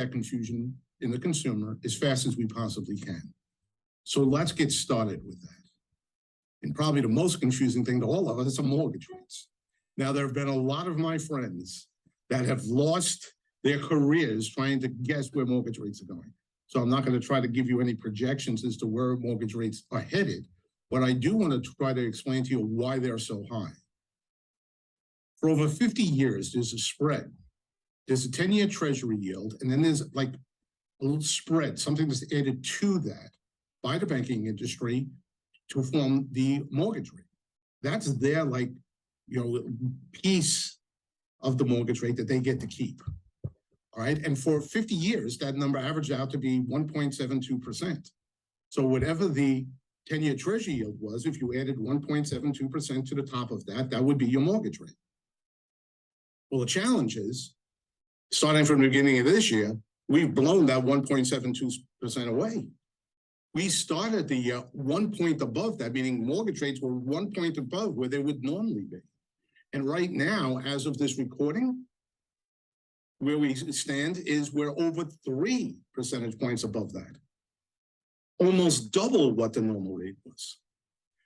that confusion in the consumer as fast as we possibly can. So let's get started with that. And probably the most confusing thing to all of us are mortgage rates. Now, there have been a lot of my friends that have lost their careers trying to guess where mortgage rates are going. So I'm not going to try to give you any projections as to where mortgage rates are headed, but I do want to try to explain to you why they're so high. For over 50 years, there's a spread. There's a 10-year treasury yield, and then there's like a little spread, something that's added to that by the banking industry to form the mortgage rate. That's their piece of the mortgage rate that they get to keep. All right, and for 50 years, that number averaged out to be 1.72%. So whatever the 10-year treasury yield was, if you added 1.72% to the top of that, that would be your mortgage rate. Well, the challenge is, starting from the beginning of this year, we've blown that 1.72% away. We started the year 1 point above that, meaning mortgage rates were 1 point above where they would normally be. And right now, as of this recording, where we stand is we're over 3 percentage points above that. Almost double what the normal rate was.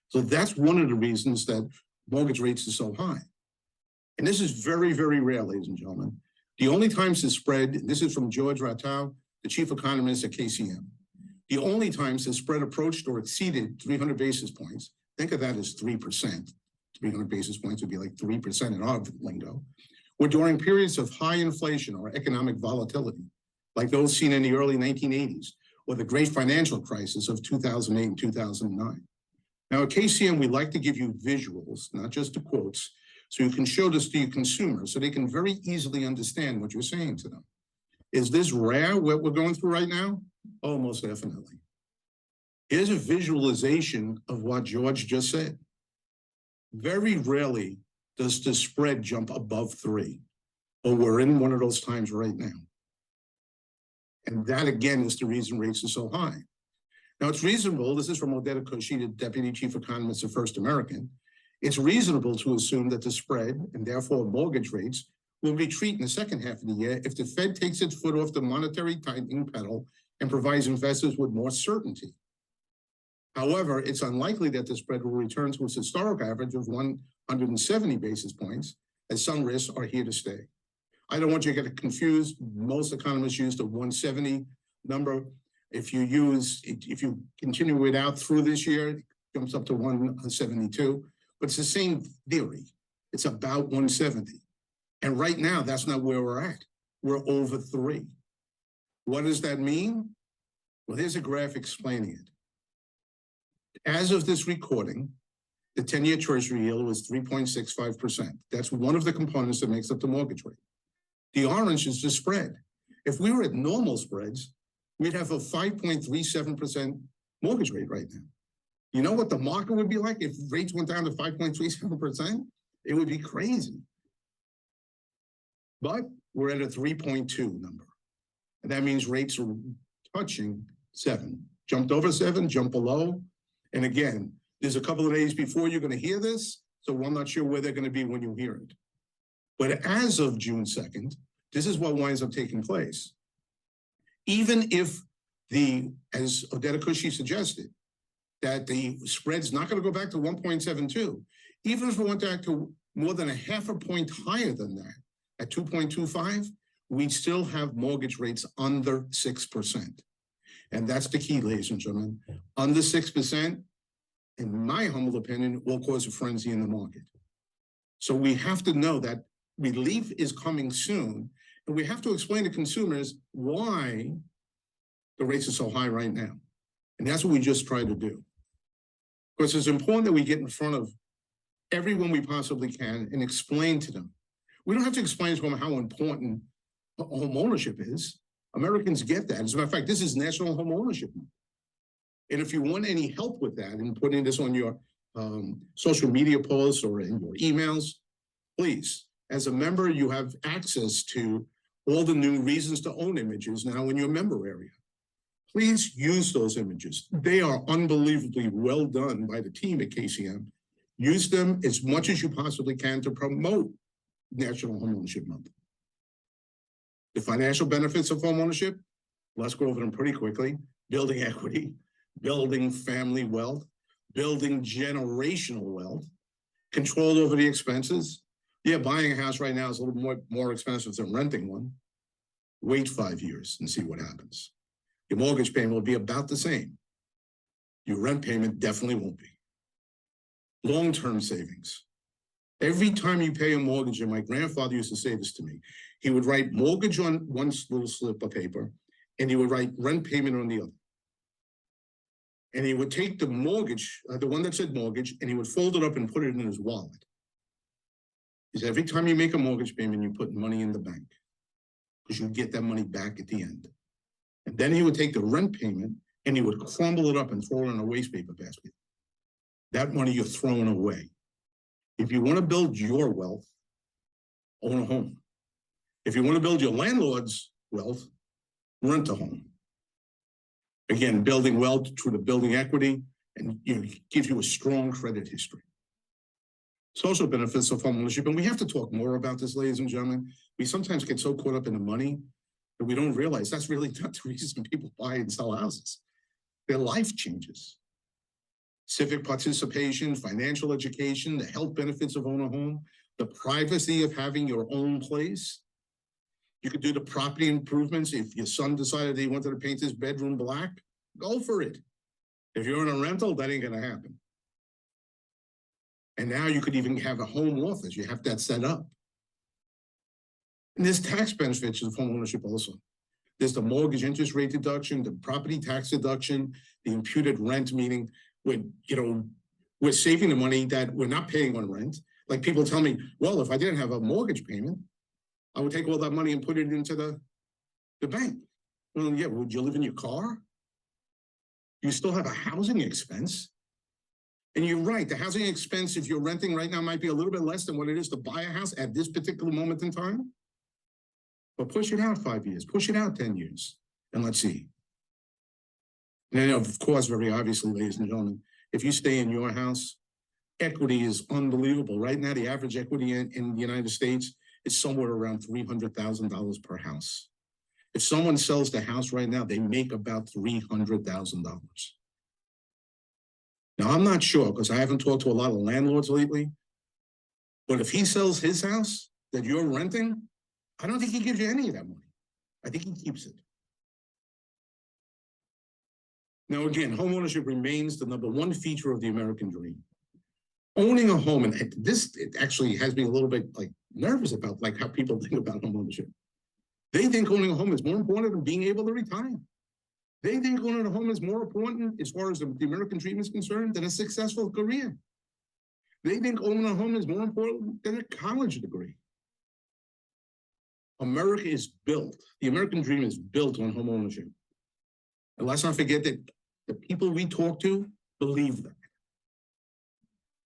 So that's one of the reasons that mortgage rates are so high. And this is very, very rare, ladies and gentlemen. The only times the spread, this is from George Rattau, the chief economist at KCM. The only times the spread approached or exceeded 300 basis points, think of that as 3%. 300 basis points would be like 3% in our lingo, were during periods of high inflation or economic volatility, like those seen in the early 1980s, or the great financial crisis of 2008 and 2009. Now at KCM, we like to give you visuals, not just the quotes, so you can show this to your consumers so they can very easily understand what you're saying to them. Is this rare, what we're going through right now? Oh, most definitely. Here's a visualization of what George just said. Very rarely does the spread jump above 3, but we're in one of those times right now. And that, again, is the reason rates are so high. Now, it's reasonable, this is from Odetta Cushy, the Deputy Chief Economist of First American, it's reasonable to assume that the spread, and therefore mortgage rates, will retreat in the second half of the year if the Fed takes its foot off the monetary tightening pedal and provides investors with more certainty. However, it's unlikely that the spread will return to its historic average of 170 basis points, as some risks are here to stay. I don't want you to get confused. Most economists use the 170 number. If you continue it out through this year, it jumps up to 172. But it's the same theory. It's about 170. And right now, that's not where we're at. We're over 3. What does that mean? Well, here's a graph explaining it. As of this recording, the 10-year treasury yield was 3.65%. That's one of the components that makes up the mortgage rate. The orange is the spread. If we were at normal spreads, we'd have a 5.37% mortgage rate right now. You know what the market would be like if rates went down to 5.37%? It would be crazy. But we're at a 3.2 number. And that means rates are touching 7. Jumped over 7, jumped below. And again, there's a couple of days before you're going to hear this, so I'm not sure where they're going to be when you hear it. But as of June 2nd, this is what winds up taking place. Even if as Odetta Cushy suggested, that the spread's not going to go back to 1.72, even if it went back to more than a half a point higher than that, at 2.25, we'd still have mortgage rates under 6%. And that's the key, ladies and gentlemen. Under 6%, in my humble opinion, will cause a frenzy in the market. So we have to know that relief is coming soon, and we have to explain to consumers why the rates are so high right now. And that's what we just try to do. Because it's important that we get in front of everyone we possibly can and explain to them. We don't have to explain to them how important home ownership is. Americans get that. As a matter of fact, this is National Home Ownership Month. And if you want any help with that and putting this on your social media posts or in your emails, please, as a member, you have access to all the new reasons to own images now in your member area. Please use those images. They are unbelievably well done by the team at KCM. Use them as much as you possibly can to promote National Home Ownership Month. The financial benefits of homeownership, let's go over them pretty quickly. Building equity, building family wealth, building generational wealth, control over the expenses. Yeah, buying a house right now is a little more expensive than renting one. Wait 5 years and see what happens. Your mortgage payment will be about the same. Your rent payment definitely won't be. Long-term savings. Every time you pay a mortgage, and my grandfather used to say this to me, he would write mortgage on one little slip of paper, and he would write rent payment on the other. And he would take the mortgage, the one that said mortgage, and he would fold it up and put it in his wallet. He said, every time you make a mortgage payment, you put money in the bank, because you get that money back at the end. And then he would take the rent payment and he would crumble it up and throw it in a waste paper basket. That money you're throwing away. If you want to build your wealth, own a home. If you want to build your landlord's wealth, rent a home. Again, building wealth through the building equity and gives you a strong credit history. Social benefits of homeownership, and we have to talk more about this, ladies and gentlemen. We sometimes get so caught up in the money that we don't realize that's really not the reason people buy and sell houses. Their life changes. Civic participation, financial education, the health benefits of owning a home, the privacy of having your own place. You could do the property improvements. If your son decided he wanted to paint his bedroom black, go for it. If you're in a rental, that ain't gonna happen. And now you could even have a home office. You have that set up. And there's tax benefits of homeownership also. There's the mortgage interest rate deduction, the property tax deduction, the imputed rent, meaning when, we're saving the money that we're not paying on rent. Like people tell me, well, if I didn't have a mortgage payment, I would take all that money and put it into the bank. Well, yeah, would you live in your car? You still have a housing expense. And you're right, the housing expense, if you're renting right now, might be a little bit less than what it is to buy a house at this particular moment in time. But push it out 5 years, push it out 10 years, and let's see. And then, of course, very obviously, ladies and gentlemen, if you stay in your house, equity is unbelievable. Right now, the average equity in the United States is somewhere around $300,000 per house. If someone sells the house right now, they make about $300,000. Now, I'm not sure, because I haven't talked to a lot of landlords lately, but if he sells his house that you're renting, I don't think he gives you any of that money. I think he keeps it. Now, again, homeownership remains the #1 feature of the American dream. Owning a home, and it actually has me a little bit nervous about how people think about homeownership. They think owning a home is more important than being able to retire. They think owning a home is more important as far as the American dream is concerned than a successful career. They think owning a home is more important than a college degree. America is built, the American dream is built on home ownership. And let's not forget that the people we talk to believe that.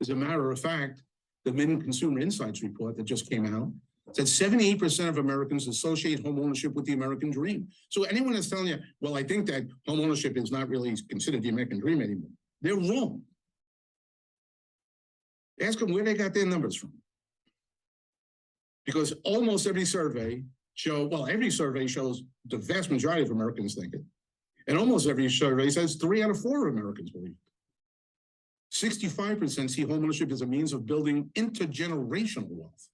As a matter of fact, the Midland Consumer Insights report that just came out said 78% of Americans associate home ownership with the American dream. So anyone that's telling you, well, I think that home ownership is not really considered the American dream anymore, they're wrong. Ask them where they got their numbers from. Because almost every survey every survey shows the vast majority of Americans think it. And almost every survey says 3 out of 4 Americans believe it. 65% see homeownership as a means of building intergenerational wealth.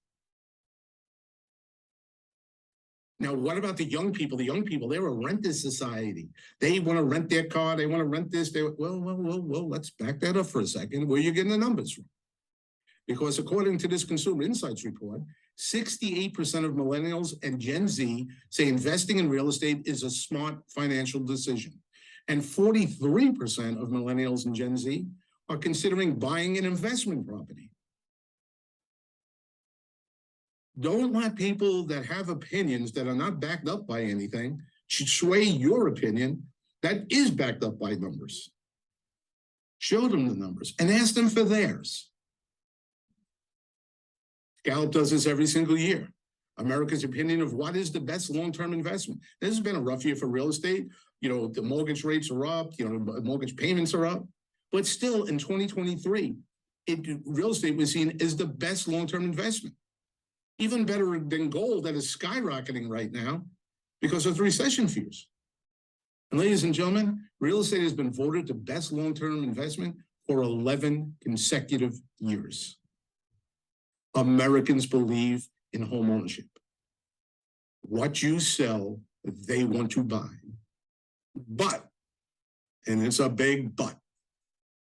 Now, what about the young people? The young people, they're a renter society. They want to rent their car. They want to rent this. Well, let's back that up for a second. Where are you getting the numbers from? Because according to this Consumer Insights report, 68% of millennials and Gen Z say investing in real estate is a smart financial decision. And 43% of millennials and Gen Z are considering buying an investment property. Don't let people that have opinions that are not backed up by anything sway your opinion that is backed up by numbers. Show them the numbers and ask them for theirs. Gallup does this every single year. America's opinion of what is the best long-term investment. This has been a rough year for real estate. The mortgage rates are up, mortgage payments are up, but still in 2023, real estate was seen as the best long-term investment. Even better than gold that is skyrocketing right now. because of the recession fears. And ladies and gentlemen, real estate has been voted the best long-term investment for 11 consecutive years. Americans believe in home ownership. What you sell, they want to buy. But, and it's a big but,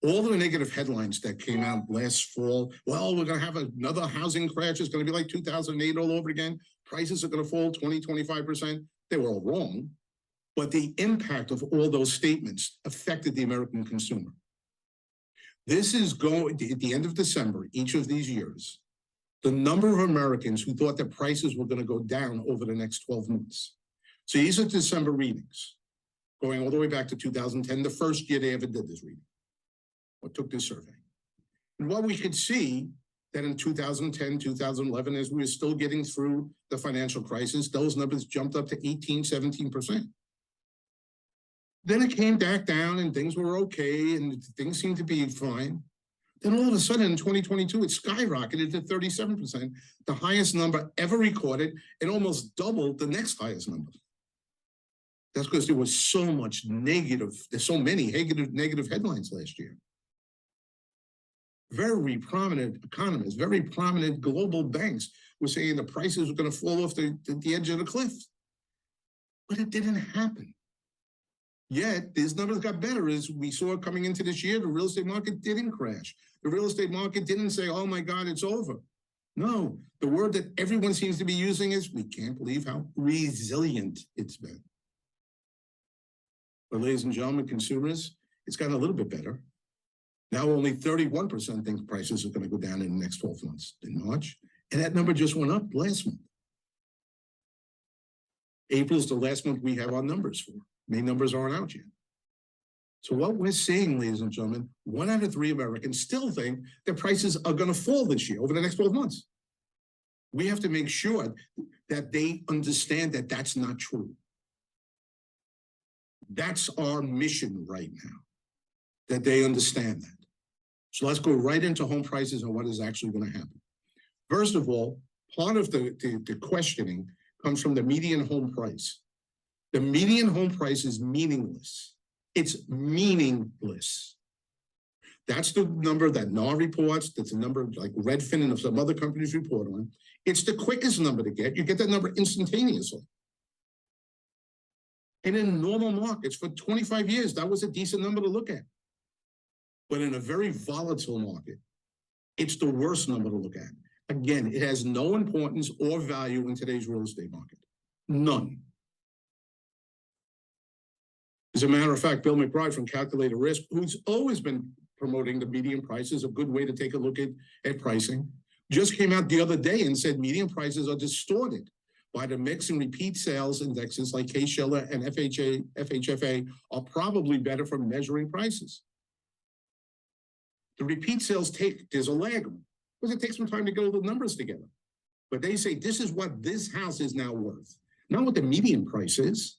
all the negative headlines that came out last fall, well, we're going to have another housing crash. It's going to be like 2008 all over again. Prices are going to fall 20, 25%. They were all wrong. But the impact of all those statements affected the American consumer. This is going, at the end of December, each of these years, the number of Americans who thought that prices were going to go down over the next 12 months. So these are December readings, going all the way back to 2010, the first year they ever did this reading, or took this survey. And what we could see that in 2010, 2011, as we were still getting through the financial crisis, those numbers jumped up to 18, 17%. Then it came back down and things were okay and things seemed to be fine. Then all of a sudden in 2022, it skyrocketed to 37%, the highest number ever recorded, and almost doubled the next highest number. That's because there was so much negative, there's so many negative headlines last year. Very prominent economists, very prominent global banks were saying the prices were going to fall off the edge of the cliff. But it didn't happen. Yet, these numbers got better as we saw coming into this year. The real estate market didn't crash. The real estate market didn't say, oh my God, it's over. No, the word that everyone seems to be using is, we can't believe how resilient it's been. But ladies and gentlemen, consumers, it's gotten a little bit better. Now only 31% think prices are going to go down in the next 12 months in March. And that number just went up last month. April's the last month we have our numbers for. May numbers aren't out yet. So what we're seeing, ladies and gentlemen, 1 out of 3 Americans still think that prices are going to fall this year over the next 12 months. We have to make sure that they understand that that's not true. That's our mission right now, that they understand that. So let's go right into home prices and what is actually going to happen. First of all, part of the questioning comes from the median home price. The median home price is meaningless. It's meaningless. That's the number that NAR reports. That's a number like Redfin and some other companies report on. It's the quickest number to get. You get that number instantaneously. And in normal markets for 25 years, that was a decent number to look at. But in a very volatile market, it's the worst number to look at. Again, it has no importance or value in today's real estate market. None. As a matter of fact, Bill McBride from Calculated Risk, who's always been promoting the median price is a good way to take a look at pricing, just came out the other day and said median prices are distorted by the mix and repeat sales indexes like Case-Shiller and FHFA are probably better for measuring prices. The repeat sales there's a lag because it takes some time to get all the numbers together. But they say this is what this house is now worth, not what the median price is.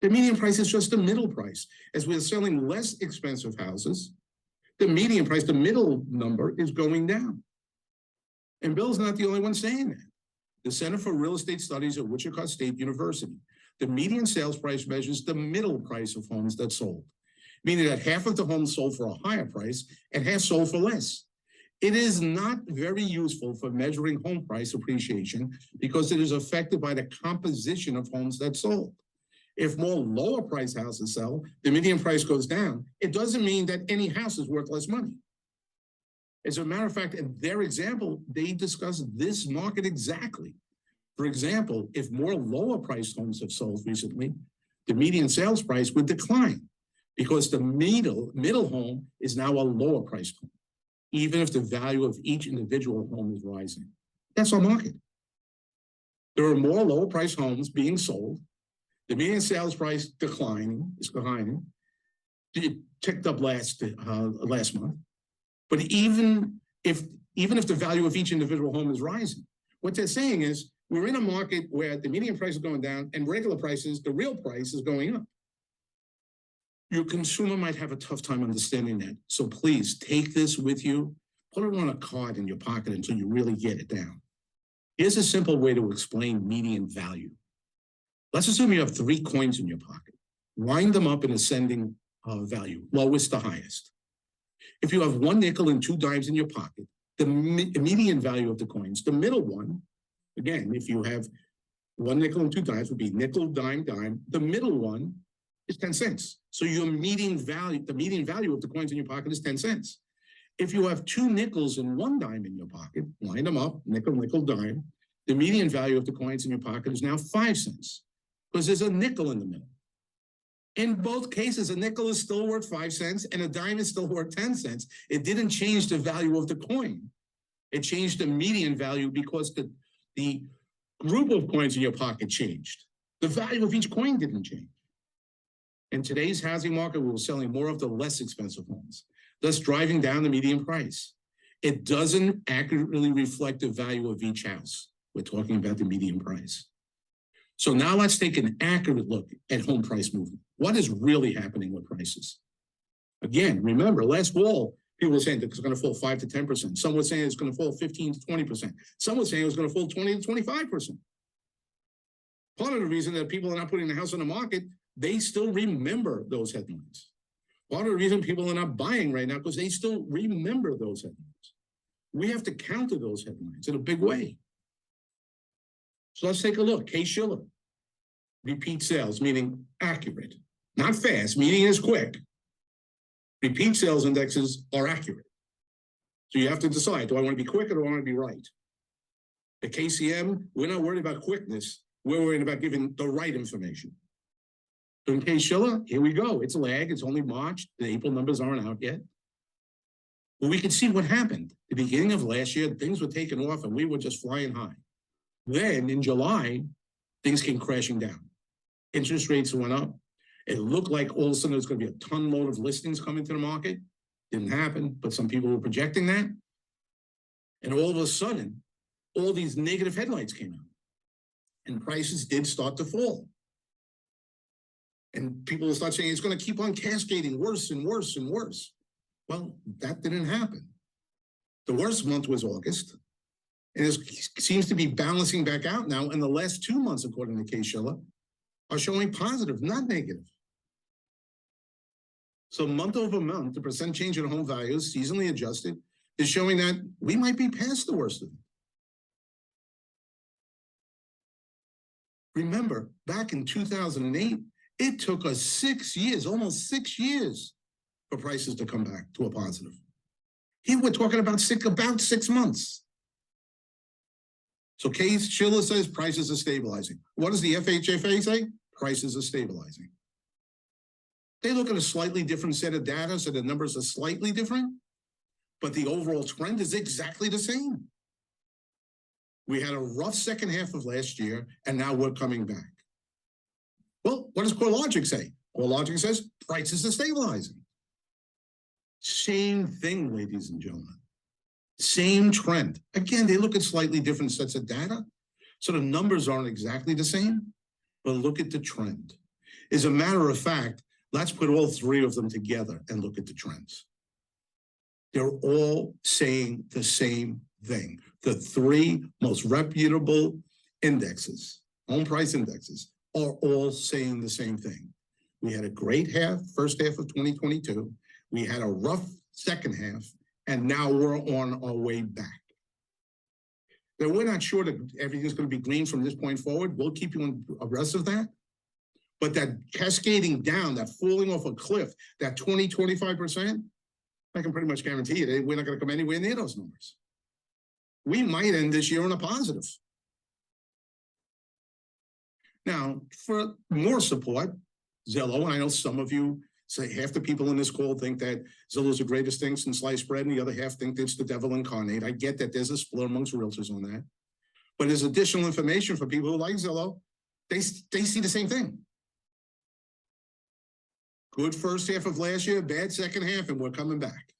The median price is just the middle price. As we're selling less expensive houses, the median price, the middle number, is going down. And Bill's not the only one saying that. The Center for Real Estate Studies at Wichita State University, the median sales price measures the middle price of homes that sold, meaning that half of the homes sold for a higher price and half sold for less. It is not very useful for measuring home price appreciation because it is affected by the composition of homes that sold. If more lower price houses sell, the median price goes down. It doesn't mean that any house is worth less money. As a matter of fact, in their example, they discuss this market exactly. For example, if more lower priced homes have sold recently, the median sales price would decline because the middle home is now a lower priced home, even if the value of each individual home is rising. That's our market. There are more lower priced homes being sold. The median sales price is declining. It ticked up last month. But even if the value of each individual home is rising, what they're saying is we're in a market where the median price is going down and regular prices, the real price is going up. Your consumer might have a tough time understanding that. So please take this with you, put it on a card in your pocket until you really get it down. Here's a simple way to explain median value. Let's assume you have 3 coins in your pocket. Line them up in ascending value, lowest to highest. If you have 1 nickel and 2 dimes in your pocket, the median value of the coins, the middle one, again, if you have 1 nickel and 2 dimes would be nickel, dime, dime. The middle one is 10 cents. So your median value, the median value of the coins in your pocket is 10 cents. If you have 2 nickels and 1 dime in your pocket, line them up, nickel, nickel, dime, the median value of the coins in your pocket is now 5 cents because there's a nickel in the middle. In both cases, a nickel is still worth 5 cents and a dime is still worth 10 cents. It didn't change the value of the coin. It changed the median value because the group of coins in your pocket changed. The value of each coin didn't change. In today's housing market, we were selling more of the less expensive homes, thus driving down the median price. It doesn't accurately reflect the value of each house. We're talking about the median price. So now let's take an accurate look at home price movement. What is really happening with prices? Again, remember, last fall, people were saying that it's going to fall 5 to 10%. Some were saying it's going to fall 15 to 20%. Some were saying it was going to fall 20 to 25%. Part of the reason that people are not putting the house on the market, they still remember those headlines. Part of the reason people are not buying right now, because they still remember those headlines. We have to counter those headlines in a big way. So let's take a look. Case-Shiller. Repeat sales, meaning accurate. Not fast, meaning is quick. Repeat sales indexes are accurate. So you have to decide, do I want to be quick or do I want to be right? The KCM, we're not worried about quickness. We're worried about giving the right information. So in Case-Shiller, here we go. It's a lag. It's only March. The April numbers aren't out yet. But we can see what happened. At the beginning of last year, things were taking off and we were just flying high. Then in July, things came crashing down. Interest rates went up. It looked like all of a sudden there's going to be a ton load of listings coming to the market. Didn't happen, but some people were projecting that. And all of a sudden, all these negative headlines came out. And prices did start to fall. And people will start saying it's going to keep on cascading worse and worse and worse. Well, that didn't happen. The worst month was August. And it seems to be balancing back out now. And the last 2 months, according to Case-Shiller, are showing positive, not negative. So month over month, the percent change in home values, seasonally adjusted, is showing that we might be past the worst of it. Remember, back in 2008, it took us 6 years, almost 6 years, for prices to come back to a positive. Here we're talking about 6 months. So Case-Shiller says prices are stabilizing. What does the FHFA say? Prices are stabilizing. They look at a slightly different set of data, so the numbers are slightly different, but the overall trend is exactly the same. We had a rough second half of last year, and now we're coming back. Well, what does CoreLogic say? CoreLogic says prices are stabilizing. Same thing, ladies and gentlemen. Same trend. Again, they look at slightly different sets of data, so the numbers aren't exactly the same, but look at the trend. As a matter of fact, let's put all 3 of them together and look at the trends. They're all saying the same thing. The 3 most reputable indexes, home price indexes, are all saying the same thing. We had a great first half of 2022. We had a rough second half, and now we're on our way back. Now, we're not sure that everything's going to be green from this point forward. We'll keep you abreast of that. But that cascading down, that falling off a cliff, that 20, 25%, I can pretty much guarantee you that we're not going to come anywhere near those numbers. We might end this year on a positive. Now, for more support, Zillow, and I know some of you say half the people in this call think that Zillow is the greatest thing since sliced bread, and the other half think it's the devil incarnate. I get that there's a split amongst realtors on that. But there's additional information for people who like Zillow. They see the same thing. Good first half of last year, bad second half, and we're coming back.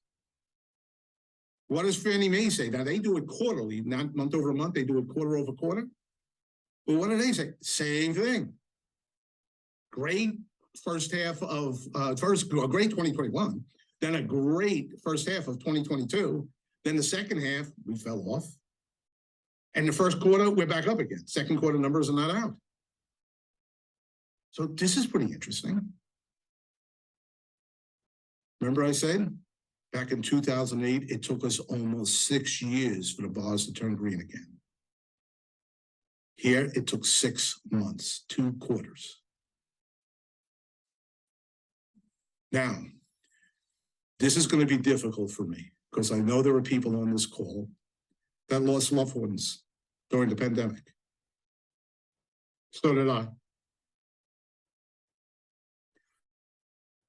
What does Fannie Mae say? Now, they do it quarterly, not month over month. They do it quarter over quarter. But what do they say? Same thing. Great first half of, great 2021, then a great first half of 2022. Then the second half, we fell off. And the first quarter, we're back up again. Second quarter numbers are not out. So this is pretty interesting. Remember I said back in 2008, it took us almost 6 years for the bars to turn green again. Here, it took 6 months, 2 quarters. Now, this is going to be difficult for me because I know there are people on this call that lost loved ones during the pandemic. So did I.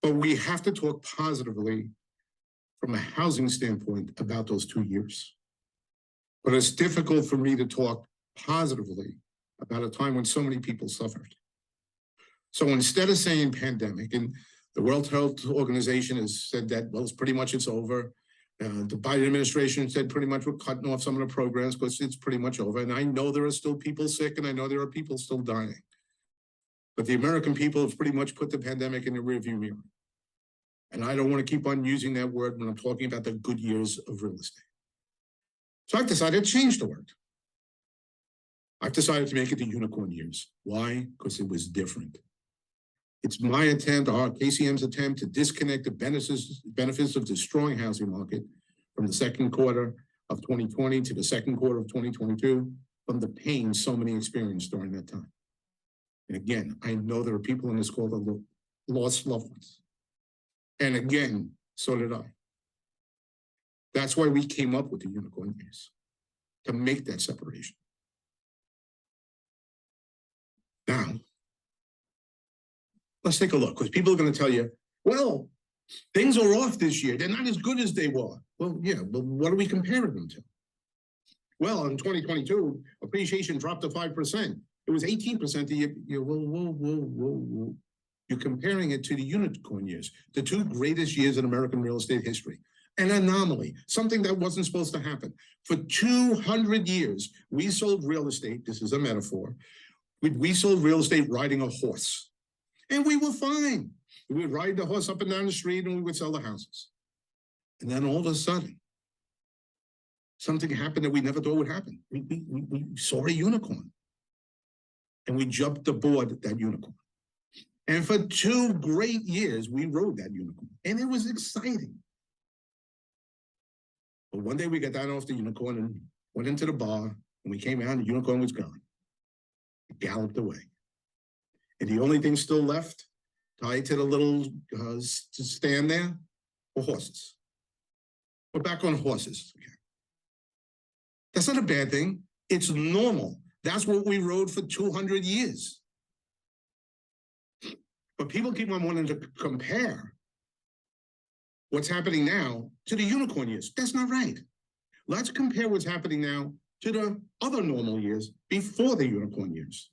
But we have to talk positively from a housing standpoint about those 2 years. But it's difficult for me to talk positively about a time when so many people suffered. So instead of saying pandemic, and the World Health Organization has said that, well, it's over. The Biden administration said pretty much we're cutting off some of the programs because it's pretty much over. And I know there are still people sick and I know there are people still dying. But the American people have pretty much put the pandemic in the rearview mirror. And I don't want to keep on using that word when I'm talking about the good years of real estate. So I've decided to change the word. I've decided to make it the unicorn years. Why? Because it was different. It's my attempt, our KCM's attempt to disconnect the benefits of the strong housing market from the second quarter of 2020 to the second quarter of 2022 from the pain so many experienced during that time. And again, I know there are people in this call that lost loved ones. And again, so did I. That's why we came up with the unicorn years, to make that separation. Now, let's take a look, because people are going to tell you, well, things are off this year. They're not as good as they were. Well, yeah, but what are we comparing them to? Well, in 2022, appreciation dropped to 5%. It was 18% the year. Whoa. You're comparing it to the unicorn years, the 2 greatest years in American real estate history. An anomaly, something that wasn't supposed to happen. For 200 years, we sold real estate. This is a metaphor. We sold real estate riding a horse. And we were fine. We would ride the horse up and down the street and we would sell the houses. And then all of a sudden, something happened that we never thought would happen. We saw a unicorn. And we jumped aboard that unicorn. And for 2 great years, we rode that unicorn. And it was exciting. But one day we got down off the unicorn and went into the bar. And we came out and the unicorn was gone. It galloped away. And the only thing still left, tied to the little stand there, were horses. We're back on horses again. That's not a bad thing. It's normal. That's what we rode for 200 years. But people keep on wanting to compare what's happening now to the unicorn years. That's not right. Let's compare what's happening now to the other normal years before the unicorn years.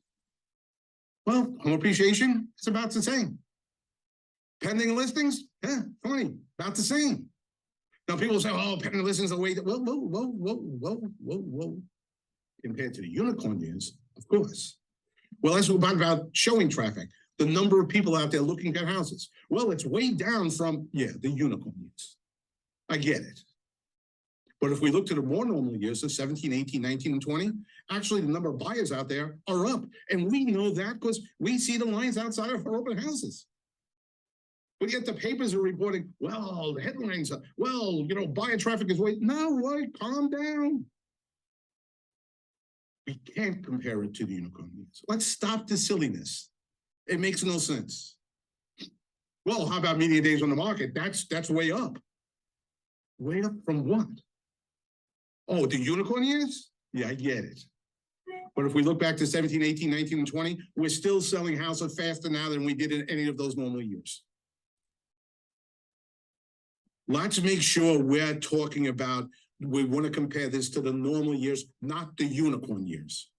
Well, home appreciation, it's about the same. Pending listings, funny, about the same. Now people say, oh, pending listings are way, whoa. Compared to the unicorn years, of course. Well, let's talk about showing traffic, the number of people out there looking at houses. Well, it's way down from, the unicorn years. I get it. But if we look to the more normal years of 17, 18, 19, and 20, actually the number of buyers out there are up. And we know that because we see the lines outside of our open houses. But yet the papers are reporting, well, the headlines are, well, buyer traffic is way, no, right, calm down. We can't compare it to the unicorn years. Let's stop the silliness. It makes no sense. Well, how about median days on the market? That's way up. Way up from what? Oh, the unicorn years? Yeah, I get it. But if we look back to 17, 18, 19, and 20, we're still selling houses faster now than we did in any of those normal years. Let's make sure we're talking about, we want to compare this to the normal years, not the unicorn years.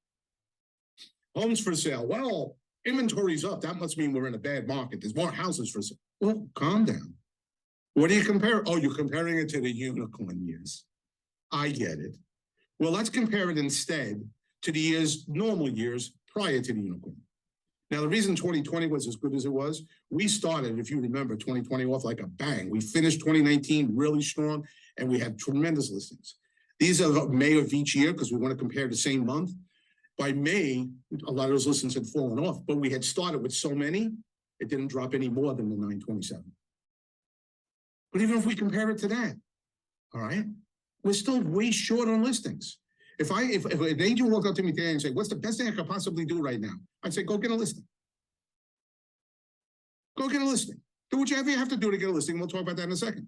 Homes for sale. Well, inventory's up. That must mean we're in a bad market. There's more houses for sale. Well, calm down. What do you compare? Oh, you're comparing it to the unicorn years. I get it. Well, let's compare it instead to the normal years prior to the unicorn. Now, the reason 2020 was as good as it was, we started, if you remember, 2020 off like a bang. We finished 2019 really strong, and we had tremendous listings. These are May of each year because we want to compare the same month. By May, a lot of those listings had fallen off, but we had started with so many, it didn't drop any more than the 927. But even if we compare it to that, all right, we're still way short on listings. If an agent walked up to me today and said, what's the best thing I could possibly do right now? I'd say, go get a listing. Go get a listing. Do whatever you have to do to get a listing. We'll talk about that in a second.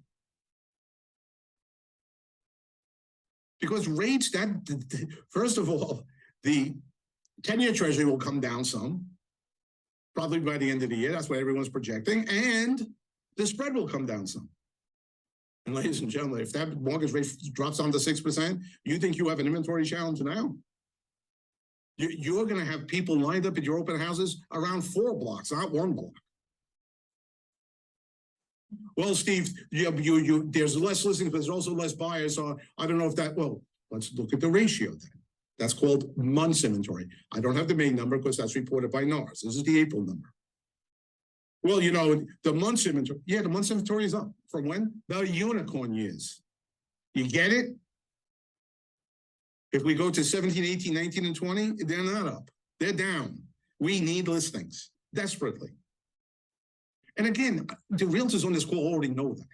Because rates, first of all, the 10-year treasury will come down some, probably by the end of the year. That's what everyone's projecting. And the spread will come down some. And ladies and gentlemen, if that mortgage rate drops down to 6%, you think you have an inventory challenge now? You're going to have people lined up at your open houses around 4 blocks, not 1 block. Well, Steve, there's less listings, but there's also less buyers. So I don't know if that, well, let's look at the ratio then. That's called months inventory. I don't have the May number because that's reported by NARS. This is the April number. Well, you know, the months inventory, the months inventory is up. From when? The unicorn years. You get it? If we go to 17, 18, 19, and 20, they're not up. They're down. We need listings desperately. And again, the realtors on this call already know that.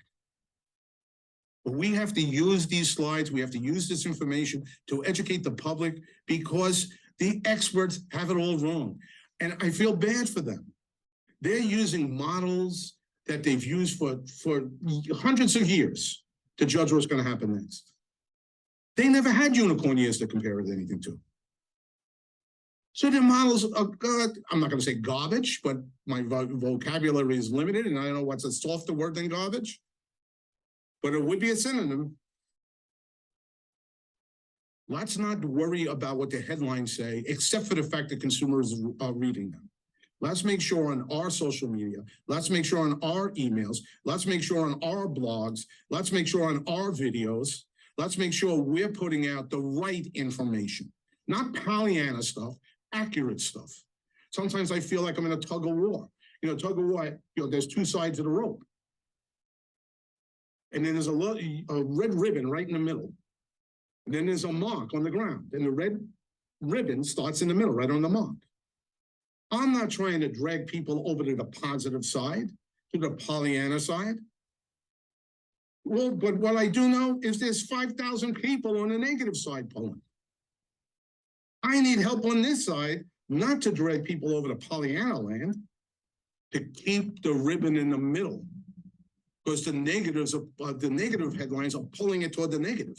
But we have to use these slides. We have to use this information to educate the public because the experts have it all wrong. And I feel bad for them. They're using models that they've used for hundreds of years to judge what's going to happen next. They never had unicorn years to compare with anything to. So their models are good. I'm not going to say garbage, but my vocabulary is limited, and I don't know what's a softer word than garbage, but it would be a synonym. Let's not worry about what the headlines say, except for the fact that consumers are reading them. Let's make sure on our social media, let's make sure on our emails, let's make sure on our blogs, let's make sure on our videos, let's make sure we're putting out the right information, not Pollyanna stuff, accurate stuff. Sometimes I feel like I'm in a tug of war. You know, tug of war, there's 2 sides of the rope. And then there's a red ribbon right in the middle. And then there's a mark on the ground. And the red ribbon starts in the middle, right on the mark. I'm not trying to drag people over to the positive side, to the Pollyanna side. Well, but what I do know is there's 5,000 people on the negative side pulling. I need help on this side, not to drag people over to Pollyanna land, to keep the ribbon in the middle. Because the negatives, the negative headlines are pulling it toward the negative.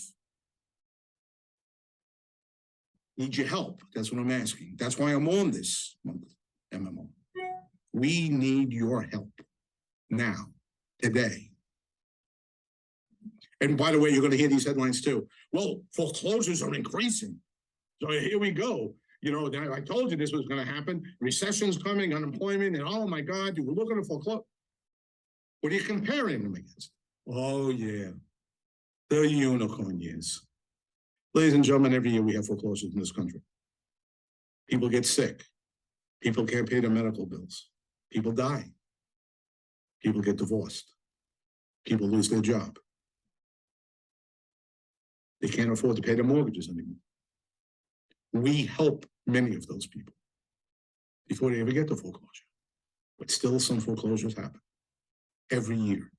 Need your help. That's what I'm asking. That's why I'm on this month, MMO. We need your help now, today. And by the way, you're going to hear these headlines too. Well, foreclosures are increasing. So here we go. You know, I told you this was going to happen. Recession's coming, unemployment, and oh my God, we're looking to foreclose. What are you comparing them against? Oh yeah, the unicorn years. Ladies and gentlemen, every year we have foreclosures in this country. People get sick. People can't pay their medical bills. People die. People get divorced. People lose their job. They can't afford to pay their mortgages anymore. We help many of those people before they ever get to foreclosure. But still some foreclosures happen every year.